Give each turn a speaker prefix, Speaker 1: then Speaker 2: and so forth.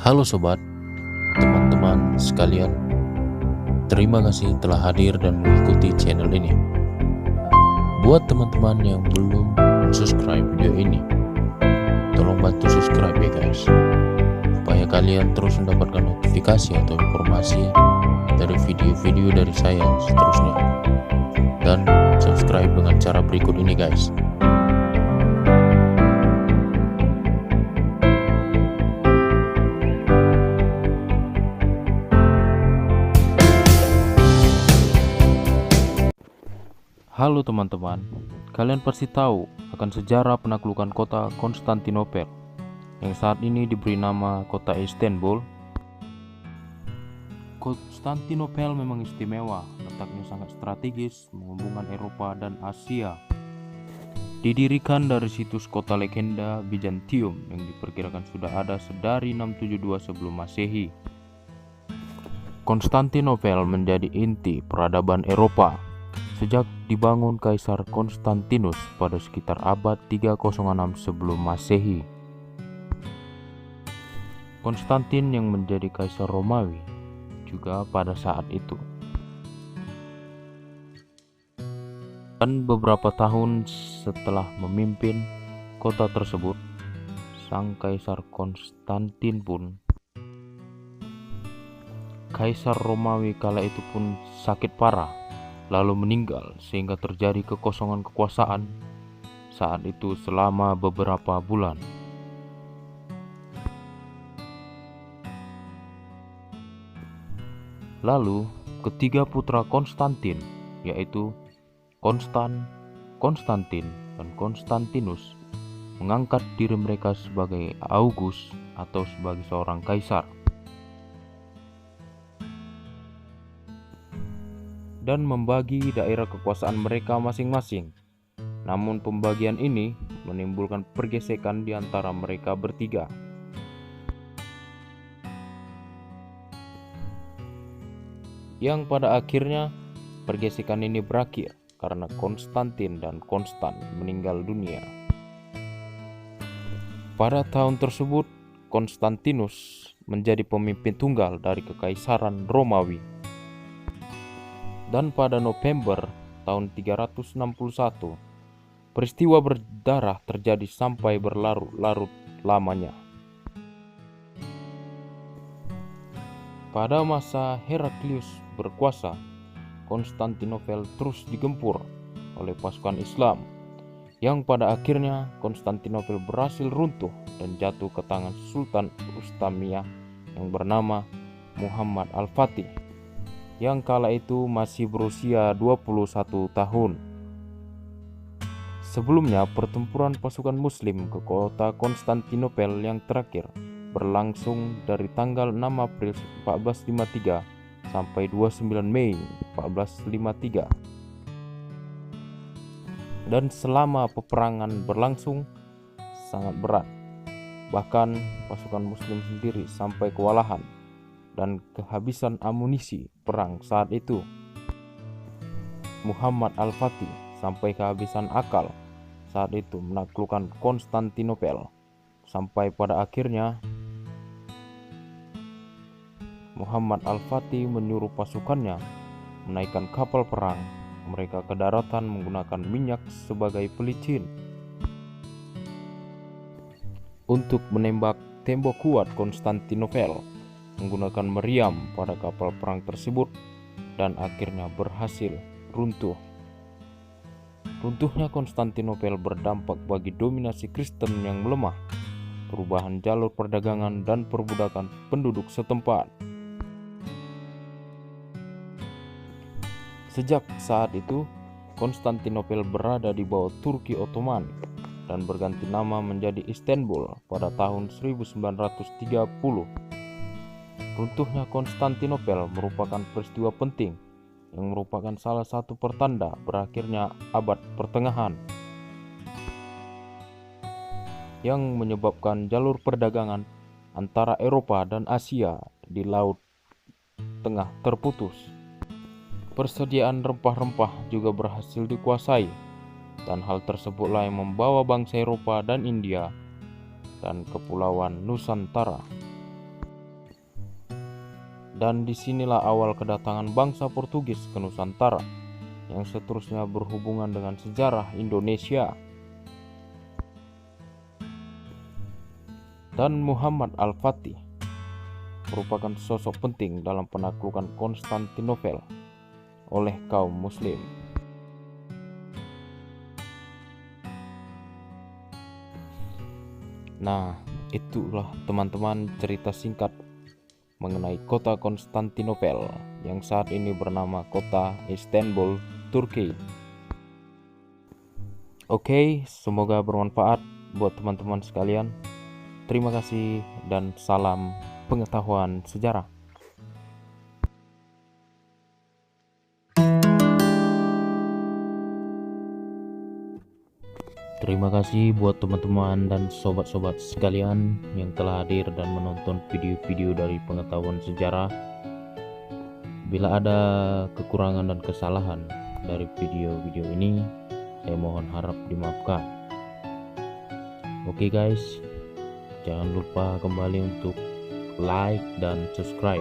Speaker 1: Halo sobat, teman-teman sekalian. Terima kasih telah hadir dan mengikuti channel ini. Buat teman-teman yang belum subscribe video ini, tolong bantu subscribe ya guys, supaya kalian terus mendapatkan notifikasi atau informasi dari video-video dari saya seterusnya. Dan subscribe dengan cara berikut ini guys. Halo teman-teman, kalian pasti tahu akan sejarah penaklukan kota Konstantinopel yang saat ini diberi nama kota Istanbul. Konstantinopel memang istimewa, letaknya sangat strategis menghubungkan Eropa dan Asia. Didirikan dari situs kota legenda Bizantium yang diperkirakan sudah ada sedari 672 sebelum Masehi. Konstantinopel menjadi inti peradaban Eropa sejak dibangun Kaisar Konstantinus pada sekitar abad 306 sebelum Masehi. Konstantin yang menjadi Kaisar Romawi juga pada saat itu. Dan beberapa tahun setelah memimpin kota tersebut, sang Kaisar Konstantin pun, Kaisar Romawi kala itu pun sakit parah, lalu meninggal sehingga terjadi kekosongan kekuasaan saat itu selama beberapa bulan. Lalu ketiga putra Konstantin, yaitu Konstantin, dan Konstantinus, mengangkat diri mereka sebagai August atau sebagai seorang kaisar, dan membagi daerah kekuasaan mereka masing-masing. Namun pembagian ini menimbulkan pergesekan di antara mereka bertiga. Yang pada akhirnya pergesekan ini berakhir karena Konstantin dan Konstan meninggal dunia. Pada tahun tersebut, Konstantinus menjadi pemimpin tunggal dari Kekaisaran Romawi. Dan pada November tahun 361, peristiwa berdarah terjadi sampai berlarut-larut lamanya. Pada masa Heraklius berkuasa, Konstantinopel terus digempur oleh pasukan Islam, yang pada akhirnya Konstantinopel berhasil runtuh dan jatuh ke tangan Sultan Ustamiyah yang bernama Muhammad Al-Fatih, yang kala itu masih berusia 21 tahun. Sebelumnya, pertempuran pasukan muslim ke kota Konstantinopel yang terakhir berlangsung dari tanggal 6 April 1453 sampai 29 Mei 1453. Dan selama peperangan berlangsung sangat berat. Bahkan pasukan muslim sendiri sampai kewalahan dan kehabisan amunisi perang saat itu. Muhammad Al-Fatih sampai kehabisan akal saat itu menaklukkan Konstantinopel, sampai pada akhirnya Muhammad Al-Fatih menyuruh pasukannya menaikkan kapal perang mereka ke daratan menggunakan minyak sebagai pelicin untuk menembak tembok kuat Konstantinopel menggunakan meriam pada kapal perang tersebut, dan akhirnya berhasil runtuh. Runtuhnya Konstantinopel berdampak bagi dominasi Kristen yang melemah, perubahan jalur perdagangan, dan perbudakan penduduk setempat. Sejak saat itu, Konstantinopel berada di bawah Turki Ottoman dan berganti nama menjadi Istanbul pada tahun 1930. Runtuhnya Konstantinopel merupakan peristiwa penting yang merupakan salah satu pertanda berakhirnya abad pertengahan, yang menyebabkan jalur perdagangan antara Eropa dan Asia di Laut Tengah terputus. Persediaan rempah-rempah juga berhasil dikuasai, dan hal tersebutlah yang membawa bangsa Eropa dan India dan Kepulauan Nusantara Dan disinilah awal kedatangan bangsa Portugis ke Nusantara, yang seterusnya berhubungan dengan sejarah Indonesia. Dan Muhammad Al-Fatih merupakan sosok penting dalam penaklukan Konstantinopel oleh kaum Muslim. Nah, itulah teman-teman cerita singkat mengenai kota Konstantinopel yang saat ini bernama kota Istanbul, Turki. Oke, semoga bermanfaat buat teman-teman sekalian. Terima kasih dan salam pengetahuan sejarah. Terima kasih buat teman-teman dan sobat-sobat sekalian yang telah hadir dan menonton video-video dari pengetahuan sejarah. Bila ada kekurangan dan kesalahan dari video-video ini, saya mohon harap dimaafkan. Oke guys, jangan lupa kembali untuk like dan subscribe.